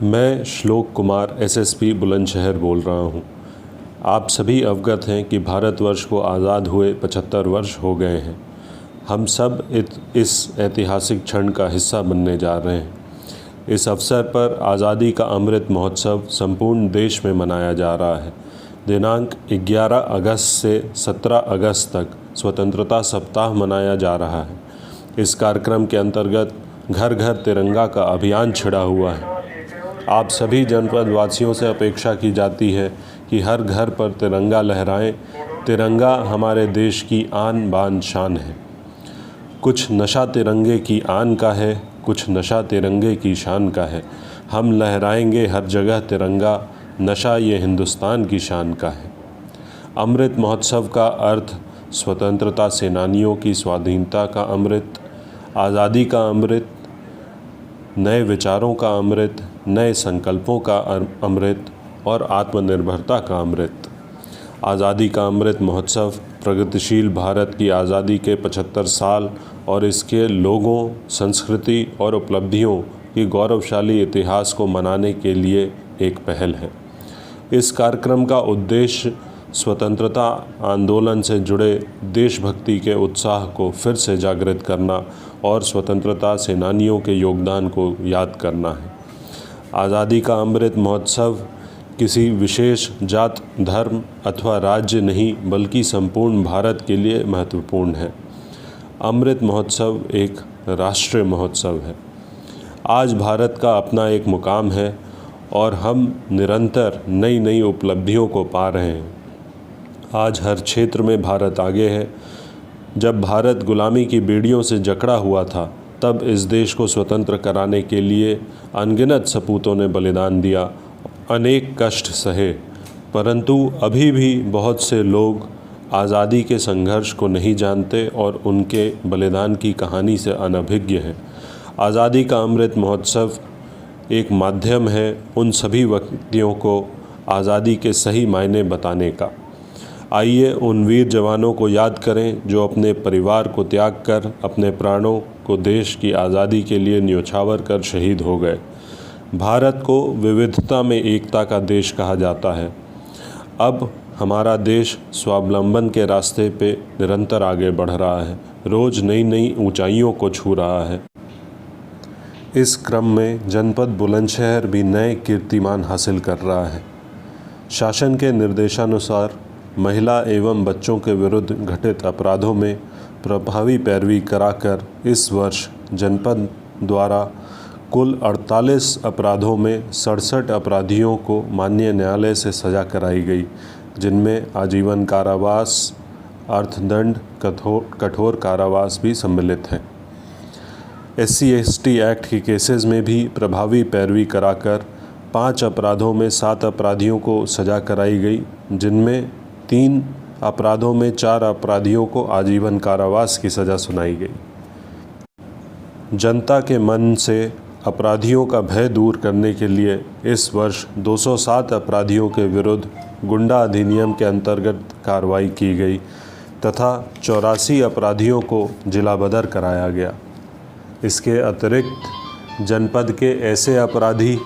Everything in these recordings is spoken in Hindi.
मैं श्लोक कुमार एसएसपी बुलंदशहर बोल रहा हूँ। आप सभी अवगत हैं कि भारतवर्ष को आज़ाद हुए 75 वर्ष हो गए हैं। हम सब इस ऐतिहासिक क्षण का हिस्सा बनने जा रहे हैं। इस अवसर पर आज़ादी का अमृत महोत्सव संपूर्ण देश में मनाया जा रहा है। दिनांक 11 अगस्त से 17 अगस्त तक स्वतंत्रता सप्ताह मनाया जा रहा है। इस कार्यक्रम के अंतर्गत घर घर तिरंगा का अभियान छिड़ा हुआ है। आप सभी जनपद वासियों से अपेक्षा की जाती है कि हर घर पर तिरंगा लहराएं। तिरंगा हमारे देश की आन बान शान है। कुछ नशा तिरंगे की आन का है, कुछ नशा तिरंगे की शान का है। हम लहराएंगे हर जगह तिरंगा, नशा ये हिंदुस्तान की शान का है। अमृत महोत्सव का अर्थ स्वतंत्रता सेनानियों की स्वाधीनता का अमृत, आज़ादी का अमृत, नए विचारों का अमृत, नए संकल्पों का अमृत और आत्मनिर्भरता का अमृत। आज़ादी का अमृत महोत्सव प्रगतिशील भारत की आज़ादी के 75 साल और इसके लोगों, संस्कृति और उपलब्धियों की गौरवशाली इतिहास को मनाने के लिए एक पहल है। इस कार्यक्रम का उद्देश्य स्वतंत्रता आंदोलन से जुड़े देशभक्ति के उत्साह को फिर से जागृत करना और स्वतंत्रता सेनानियों के योगदान को याद करना है। आज़ादी का अमृत महोत्सव किसी विशेष जात, धर्म अथवा राज्य नहीं बल्कि संपूर्ण भारत के लिए महत्वपूर्ण है। अमृत महोत्सव एक राष्ट्रीय महोत्सव है। आज भारत का अपना एक मुकाम है और हम निरंतर नई नई उपलब्धियों को पा रहे हैं। आज हर क्षेत्र में भारत आगे है। जब भारत गुलामी की बेड़ियों से जकड़ा हुआ था, तब इस देश को स्वतंत्र कराने के लिए अनगिनत सपूतों ने बलिदान दिया, अनेक कष्ट सहे, परंतु अभी भी बहुत से लोग आज़ादी के संघर्ष को नहीं जानते और उनके बलिदान की कहानी से अनभिज्ञ हैं। आज़ादी का अमृत महोत्सव एक माध्यम है उन सभी व्यक्तियों को आज़ादी के सही मायने बताने का। आइए उन वीर जवानों को याद करें जो अपने परिवार को त्याग कर अपने प्राणों को देश की आज़ादी के लिए न्योछावर कर शहीद हो गए। भारत को विविधता में एकता का देश कहा जाता है। अब हमारा देश स्वावलंबन के रास्ते पे निरंतर आगे बढ़ रहा है, रोज़ नई नई ऊंचाइयों को छू रहा है। इस क्रम में जनपद बुलंदशहर भी नए कीर्तिमान हासिल कर रहा है। शासन के निर्देशानुसार महिला एवं बच्चों के विरुद्ध घटित अपराधों में प्रभावी पैरवी कराकर इस वर्ष जनपद द्वारा कुल 48 अपराधों में 67 अपराधियों को माननीय न्यायालय से सज़ा कराई गई, जिनमें आजीवन कारावास, अर्थदंड, कठोर कारावास भी सम्मिलित हैं। SC/ST एक्ट के केसेस में भी प्रभावी पैरवी कराकर 5 अपराधों में 7 अपराधियों को सज़ा कराई गई, जिनमें 3 अपराधों में 4 अपराधियों को आजीवन कारावास की सज़ा सुनाई गई। जनता के मन से अपराधियों का भय दूर करने के लिए इस वर्ष 207 अपराधियों के विरुद्ध गुंडा अधिनियम के अंतर्गत कार्रवाई की गई तथा 84 अपराधियों को जिला बदर कराया गया। इसके अतिरिक्त जनपद के ऐसे अपराधी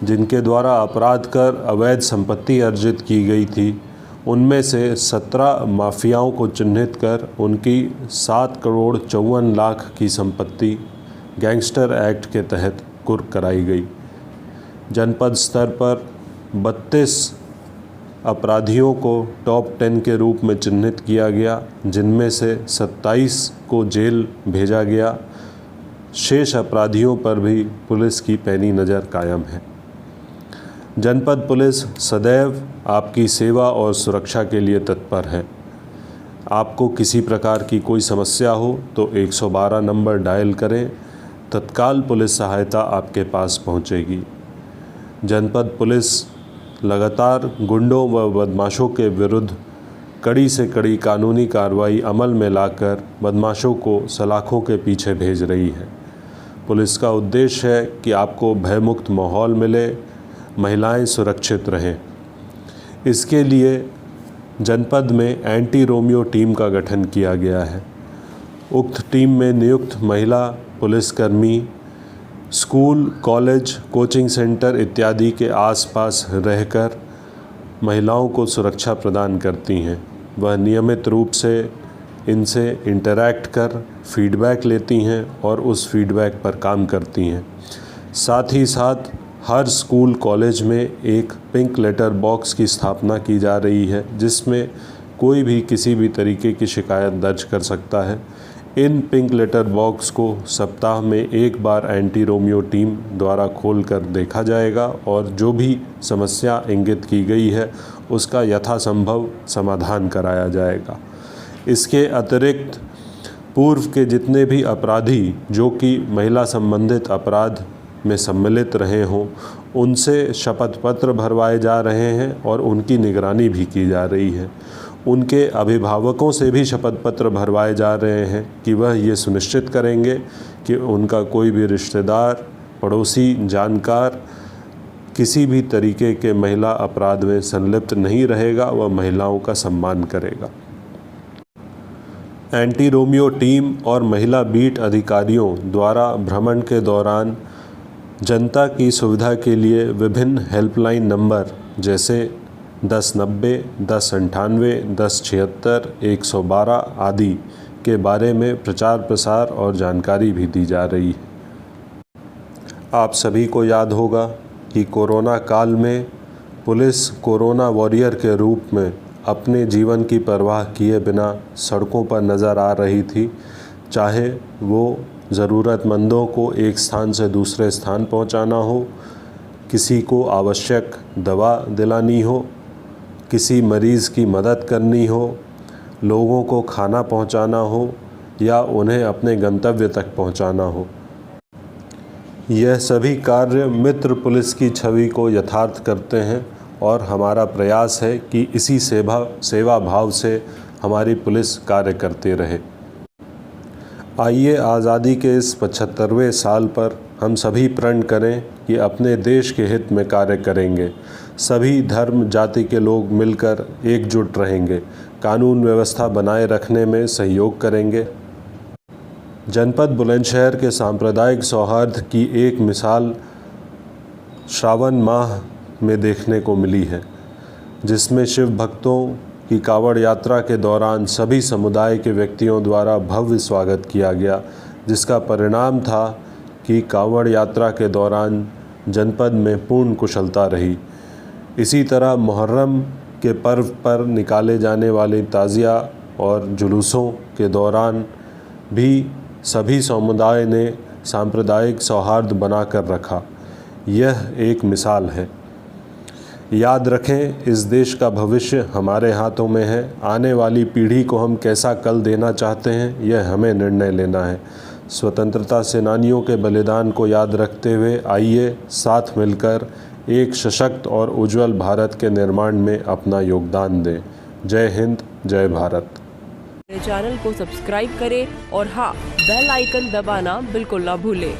जिनके द्वारा अपराध कर अवैध संपत्ति अर्जित की गई थी, उनमें से 17 माफियाओं को चिन्हित कर उनकी 7 करोड़ 54 लाख की संपत्ति गैंगस्टर एक्ट के तहत कुर्क कराई गई। जनपद स्तर पर 32 अपराधियों को टॉप 10 के रूप में चिन्हित किया गया, जिनमें से 27 को जेल भेजा गया। शेष अपराधियों पर भी पुलिस की पैनी नज़र कायम है। जनपद पुलिस सदैव आपकी सेवा और सुरक्षा के लिए तत्पर है। आपको किसी प्रकार की कोई समस्या हो तो 112 नंबर डायल करें, तत्काल पुलिस सहायता आपके पास पहुंचेगी। जनपद पुलिस लगातार गुंडों व बदमाशों के विरुद्ध कड़ी से कड़ी कानूनी कार्रवाई अमल में लाकर बदमाशों को सलाखों के पीछे भेज रही है। पुलिस का उद्देश्य है कि आपको भयमुक्त माहौल मिले, महिलाएं सुरक्षित रहें। इसके लिए जनपद में एंटी रोमियो टीम का गठन किया गया है। उक्त टीम में नियुक्त महिला पुलिसकर्मी स्कूल, कॉलेज, कोचिंग सेंटर इत्यादि के आसपास रहकर महिलाओं को सुरक्षा प्रदान करती हैं। वह नियमित रूप से इनसे इंटरैक्ट कर फीडबैक लेती हैं और उस फीडबैक पर काम करती हैं। साथ ही साथ हर स्कूल, कॉलेज में एक पिंक लेटर बॉक्स की स्थापना की जा रही है, जिसमें कोई भी किसी भी तरीके की शिकायत दर्ज कर सकता है। इन पिंक लेटर बॉक्स को सप्ताह में एक बार एंटी रोमियो टीम द्वारा खोलकर देखा जाएगा और जो भी समस्या इंगित की गई है उसका यथासंभव समाधान कराया जाएगा। इसके अतिरिक्त पूर्व के जितने भी अपराधी जो कि महिला संबंधित अपराध में सम्मिलित रहे हों, उनसे शपथ पत्र भरवाए जा रहे हैं और उनकी निगरानी भी की जा रही है। उनके अभिभावकों से भी शपथ पत्र भरवाए जा रहे हैं कि वह ये सुनिश्चित करेंगे कि उनका कोई भी रिश्तेदार, पड़ोसी, जानकार किसी भी तरीके के महिला अपराध में संलिप्त नहीं रहेगा, वह महिलाओं का सम्मान करेगा। एंटी रोमियो टीम और महिला बीट अधिकारियों द्वारा भ्रमण के दौरान जनता की सुविधा के लिए विभिन्न हेल्पलाइन नंबर जैसे 1090, 1098, 1076, 112 आदि के बारे में प्रचार प्रसार और जानकारी भी दी जा रही है। आप सभी को याद होगा कि कोरोना काल में पुलिस कोरोना वॉरियर के रूप में अपने जीवन की परवाह किए बिना सड़कों पर नज़र आ रही थी, चाहे वो ज़रूरतमंदों को एक स्थान से दूसरे स्थान पहुंचाना हो, किसी को आवश्यक दवा दिलानी हो, किसी मरीज़ की मदद करनी हो, लोगों को खाना पहुंचाना हो या उन्हें अपने गंतव्य तक पहुंचाना हो। यह सभी कार्य मित्र पुलिस की छवि को यथार्थ करते हैं और हमारा प्रयास है कि इसी सेवा भाव से हमारी पुलिस कार्य करते रहे। आइए आज़ादी के इस 75वें साल पर हम सभी प्रण करें कि अपने देश के हित में कार्य करेंगे। सभी धर्म, जाति के लोग मिलकर एकजुट रहेंगे, कानून व्यवस्था बनाए रखने में सहयोग करेंगे। जनपद बुलंदशहर के सांप्रदायिक सौहार्द की एक मिसाल श्रावण माह में देखने को मिली है, जिसमें शिव भक्तों की कावड़ यात्रा के दौरान सभी समुदाय के व्यक्तियों द्वारा भव्य स्वागत किया गया, जिसका परिणाम था कि कावड़ यात्रा के दौरान जनपद में पूर्ण कुशलता रही। इसी तरह मुहर्रम के पर्व पर निकाले जाने वाले ताज़िया और जुलूसों के दौरान भी सभी समुदाय ने सांप्रदायिक सौहार्द बनाकर रखा। यह एक मिसाल है। याद रखें, इस देश का भविष्य हमारे हाथों में है। आने वाली पीढ़ी को हम कैसा कल देना चाहते हैं, यह हमें निर्णय लेना है। स्वतंत्रता सेनानियों के बलिदान को याद रखते हुए आइए साथ मिलकर एक सशक्त और उज्जवल भारत के निर्माण में अपना योगदान दें। जय हिंद, जय भारत। चैनल को सब्सक्राइब करें और हाँ, बेल आइकन दबाना बिल्कुल ना भूलें।